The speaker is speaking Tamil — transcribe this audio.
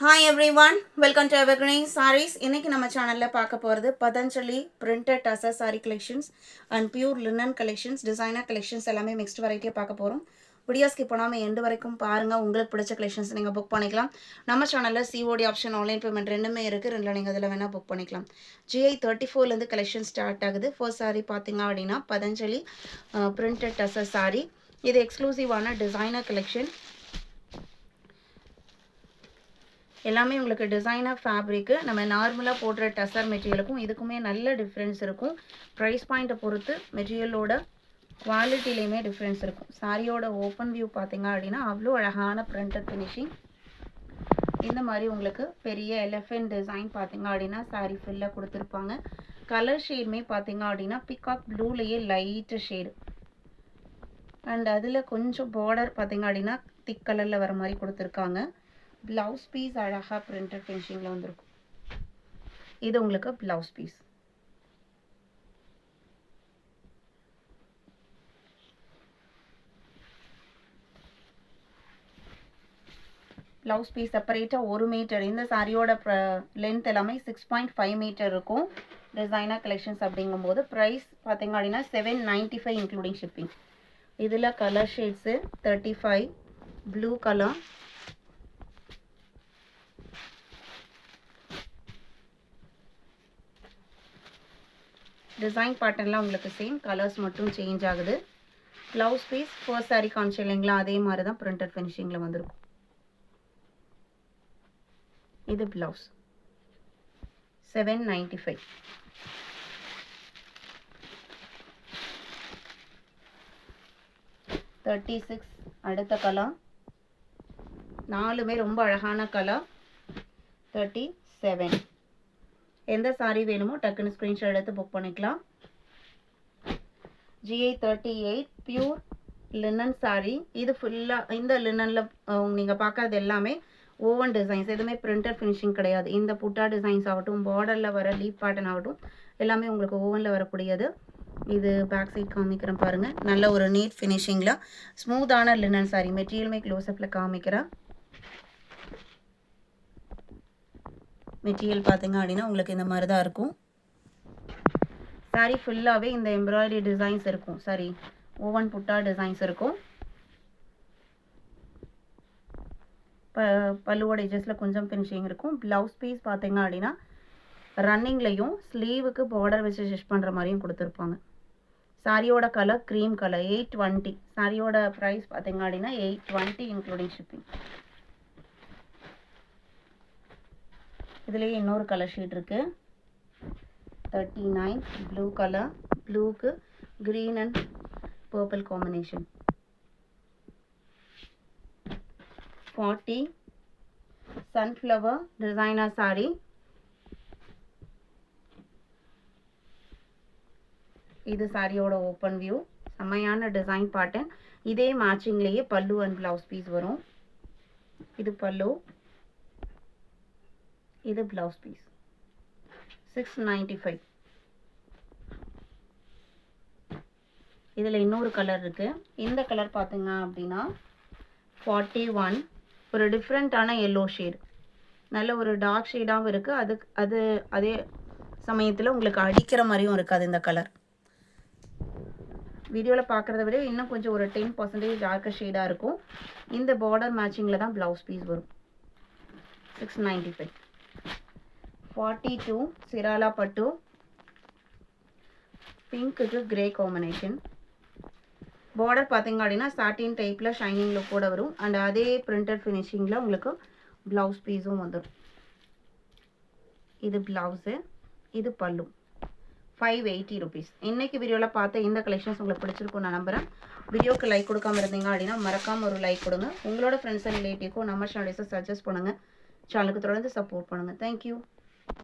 Hi everyone, welcome to Evergreen Sarees. இன்னைக்கு நம்ம சேனல்ல பார்க்க போறது Patanjali printed tussar saree collections and pure linen collections, designer collections எல்லாமே mixed variety பார்க்க போறோம். வீடியோ ஸ்கிப் பண்ணாம எண்ட் வரைக்கும் பாருங்க. உங்களுக்கு பிடிச்ச collections நீங்க புக் பண்ணிக்கலாம். நம்ம சேனல்ல COD ஆப்ஷன் ஆன்லைன் பேமெண்ட் ரெண்டுமே இருக்கு. ரெண்டுல நீங்க அதல வேணா புக் பண்ணிக்கலாம். GI 34 ல இருந்து collection ஸ்டார்ட் ஆகுது. ஃபர்ஸ்ட் saree பாத்தீங்க அப்படினா பதஞ்சலி printed tussar saree. இது எக்ஸ்க்ளூசிவான டிசைனர் collection. எல்லாமே உங்களுக்கு டிசைனர் ஃபேப்ரிக் நம்ம நார்மலா போடுற டசர் மெட்டீரியலுக்கும் இதுக்குமே நல்ல டிஃபரன்ஸ் இருக்கும். பிரைஸ் பாயிண்ட பொறுத்து மெட்டீரியலோட குவாலிட்டிலயுமே டிஃபரன்ஸ் இருக்கும். சாரியோட ஓபன் வியூ பாத்தீங்க அப்படினா அவ்ளோ அழகான பிரிண்டட் ஃபினிஷிங். இந்த மாதிரி உங்களுக்கு பெரிய எலிஃபென்ட் டிசைன் பாத்தீங்க அப்படினா சாரி ஃபுல்லா கொடுத்திருப்பாங்க. கலர் ஷேட்மே பாத்தீங்க அப்படினா பீகாக் ப்ளூலயே லைட் ஷேட். அண்ட் அதுல கொஞ்சம் border பாத்தீங்க அப்படினா திக் கலர்ல வர மாதிரி கொடுத்திருக்காங்க. Blouse piece அழகா printed finishingல வந்திருக்கும். இது உங்களுக்கு blouse piece. Blouse piece செப்பரேட்டா 1 மீட்டர். இந்த சாரியோட லென்த் எல்லாமே 6.5 மீட்டர் இருக்கும். டிசைனர் கலெக்ஷன்ஸ் அப்படிங்கும்போது பிரைஸ் பாத்தீங்க அப்படினா 795 including shipping. இதுல colour shades 35 blue colour, design பேட்டர்ன்லாம் உங்களுக்கு சேம், கலர்ஸ் மட்டும் சேஞ்ச் ஆகுது. ப்ளவுஸ் பீஸ் ஃபர்ஸ்ட் saree காமிச்சீங்களா அதே மாதிரி தான் பிரிண்டட் ஃபினிஷிங்ல வந்திருக்கும். இது ப்ளவுஸ் 795. அடுத்த கலர் நாலுமே ரொம்ப அழகான கலர் 37. எந்த saree வேணுமோ டக்குன்னு ஸ்கிரீன்ஷாட் எடுத்து புக் பண்ணிக்கலாம். GI 38 pure linen saree. இது ஃபுல்லா இந்த லினன்ல நீங்க பார்க்கிறது எல்லாமே ஓவன் டிசைன்ஸ், எதுவுமே பிரிண்டட் ஃபினிஷிங் கிடையாது. இந்த புட்டா டிசைன்ஸ் ஆகட்டும், பார்டர்ல வர லீப் பேட்டர்ன் ஆகட்டும், எல்லாமே உங்களுக்கு ஓவன்ல வரக்கூடியது. இது பேக் சைட் காமிக்கிறேன் பாருங்க. நல்ல ஒரு நீட் ஃபினிஷிங்ல ஸ்மூத்தான லினன் saree. மெட்டீரியலுமே க்ளோஸ் அப்ல காமிக்கிறேன். மெட்டீரியல் பாத்தீங்க அப்படினா உங்களுக்கு இந்த மாதிரி தான் இருக்கும். saree ஃபுல்லாவே இந்த எம்ப்ராய்டரி டிசைன்ஸ் இருக்கும். சாரி, ஓவன் புட்டா டிசைன்ஸ் இருக்கும். பல்லுவோட எட்ஜஸ்ல கொஞ்சம் ஃபினிஷிங் இருக்கும். ப்ளவுஸ் பீஸ் பாத்தீங்க அப்படினா ரன்னிங்லயும் ஸ்லீவுக்கு பார்டர் வச்சு ஸ்டிச் பண்ற மாதிரியும் கொடுத்திருப்பாங்க. சாரியோட கலர் cream கலர் 820. சாரியோட பிரைஸ் பாத்தீங்க அப்படினா 820 including shipping. இதுலயே இன்னொரு கலர் ஷேட் இருக்கு 39 ப்ளூ கலர், ப்ளூக்கு green and purple combination. 40 sunflower designer saree. இது சாரியோட ஓபன் வியூ. செமையான டிசைன் பேட்டர்ன். இதே மேட்சிங்லயே பல்லு அண்ட் ப்ளவுஸ் பீஸ் வரும். இது பல்லு, இது ப்ளவுஸ் பீஸ் 695. இதுல இன்னொரு கலர் இருக்கு. இந்த கலர் பாத்தீங்க அப்படினா 41. ஒரு டிஃபரண்டான yellow ஷேட். நல்ல ஒரு டார்க் ஷேடாவும் இருக்கு. அதே சமயத்துல உங்களுக்கு அடிக்கிற மாதிரியும் இருக்காது இந்த கலர். வீடியோல பார்க்கறத விட இன்னும் கொஞ்சம் ஒரு 10% டார்க்கர் ஷேடா இருக்கும். இந்த பார்டர் மேட்சிங்ல தான் ப்ளவுஸ் பீஸ் வரும். 695. 42 சிராலா பட்டு, பிங்க்குக்கு கிரே காம்பினேஷன். பார்டர் பாத்தீங்க அப்படினா சாட்டின் டைப்ல ஷைனிங் லுக்கோட வரும். அண்ட் அதே பிரிண்டட் ஃபினிஷிங்ல உங்களுக்கு ப்ளவுஸ் பீஸும் வந்துரும். இது ப்ளவுஸ், இது பல்லு 580 rupees. இன்னைக்கு வீடியோல பார்த்த இந்த கலெக்ஷன்ஸ் உங்களுக்கு பிடிச்சிருக்கும் நான் நம்புறேன். வீடியோக்கு லைக் கொடுக்காம இருந்தீங்க அப்படினா மறக்காம ஒரு லைக் கொடுங்க. உங்களோட ஃப்ரெண்ட்ஸ் அண்ட் ரிலேட்டிவ்க்கு நம்ம சேனலை சஜஸ்ட் பண்ணுங்க. சேனலுக்கு தொடர்ந்து சப்போர்ட் பண்ணுங்க. Thank you.